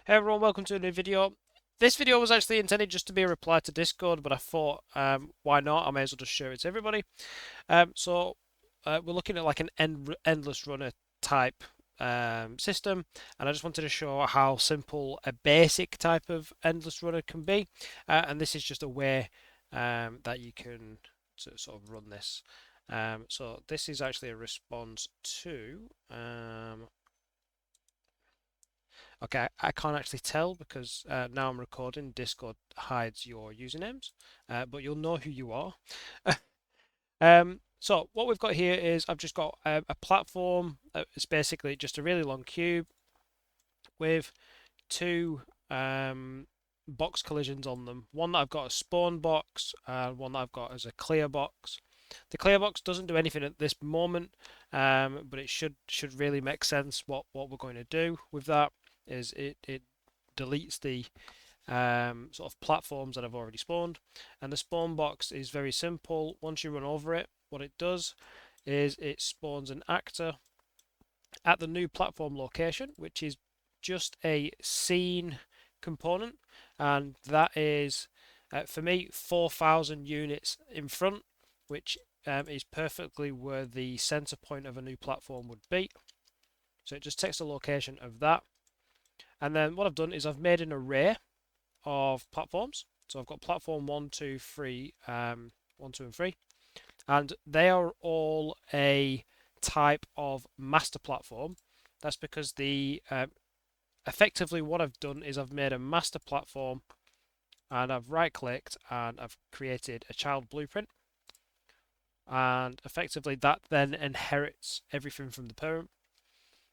Hey everyone, welcome to a new video. This video was actually intended just to be a reply to Discord, but I thought, why not? I may as well just share it to everybody. We're looking at like an endless runner type system, and I just wanted to show how simple a basic type of endless runner can be. And this is just a way that you can sort of run this. So this is actually a response to. Okay, I can't actually tell because now I'm recording. Discord hides your usernames, but you'll know who you are. So what we've got here is I've just got a platform. It's basically just a really long cube with two box collisions on them. One that I've got a spawn box, and one that I've got as a clear box. The clear box doesn't do anything at this moment, but it should really make sense. What we're going to do with that is it deletes the sort of platforms that have already spawned, and the spawn box is very simple. Once you run over it, what it does is it spawns an actor at the new platform location, which is just a scene component, and that is for me 4,000 units in front, which is perfectly where the center point of a new platform would be. So it just takes the location of that, and then what I've done is I've made an array of platforms. So I've got platform 1, 2, 3, 1, 2, and 3, and they are all a type of master platform. That's because the effectively what I've done is I've made a master platform, and I've right clicked and I've created a child blueprint, and effectively that then inherits everything from the parent.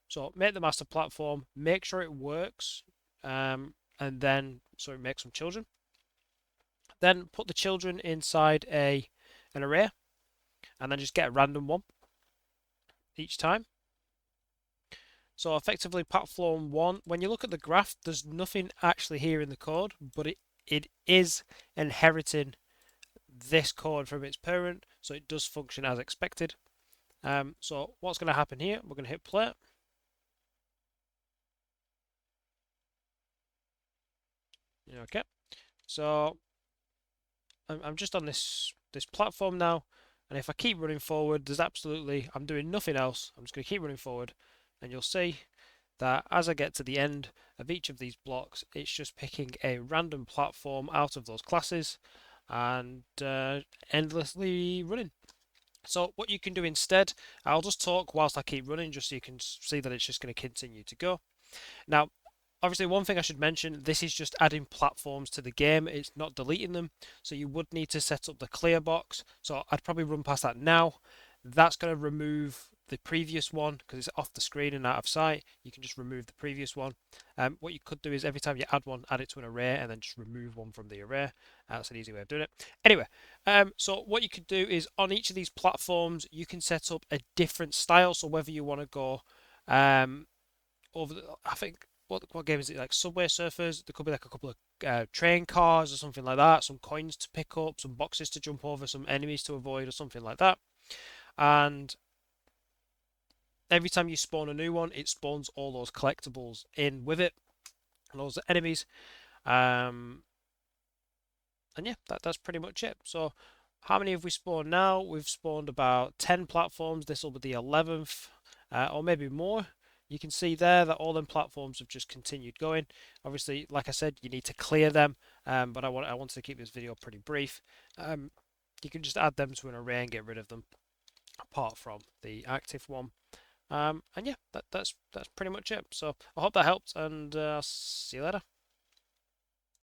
So make the master platform, make sure it works, and then so it makes some children. Then put the children inside an array, and then just get a random one each time. So effectively platform 1, when you look at the graph, there's nothing actually here in the code, but it is inheriting this code from its parent, so it does function as expected. So what's going to happen here, we're going to hit play. Okay, so I'm just on this platform now, and if I keep running forward, I'm doing nothing else. I'm just going to keep running forward, and you'll see that as I get to the end of each of these blocks, it's just picking a random platform out of those classes and endlessly running. So what you can do instead, I'll just talk whilst I keep running, just so you can see that it's just going to continue to go. Now, obviously, one thing I should mention, this is just adding platforms to the game. It's not deleting them. So you would need to set up the clear box. So I'd probably run past that now. That's going to remove the previous one because it's off the screen and out of sight. You can just remove the previous one. What you could do is every time you add one, add it to an array and then just remove one from the array. That's an easy way of doing it. Anyway, so what you could do is on each of these platforms, you can set up a different style. So whether you want to go over I think what game is it, like Subway Surfers? There could be like a couple of train cars or something like that, some coins to pick up, some boxes to jump over, some enemies to avoid, or something like that. And every time you spawn a new one, it spawns all those collectibles in with it, and those enemies. Um, and yeah, that's pretty much it. So, how many have we spawned now? We've spawned about 10 platforms. This will be the 11th, or maybe more. You can see there that all them platforms have just continued going. Obviously, like I said, you need to clear them, but I wanted to keep this video pretty brief. You can just add them to an array and get rid of them, apart from the active one. And yeah, that's pretty much it. So I hope that helped, and I'll see you later.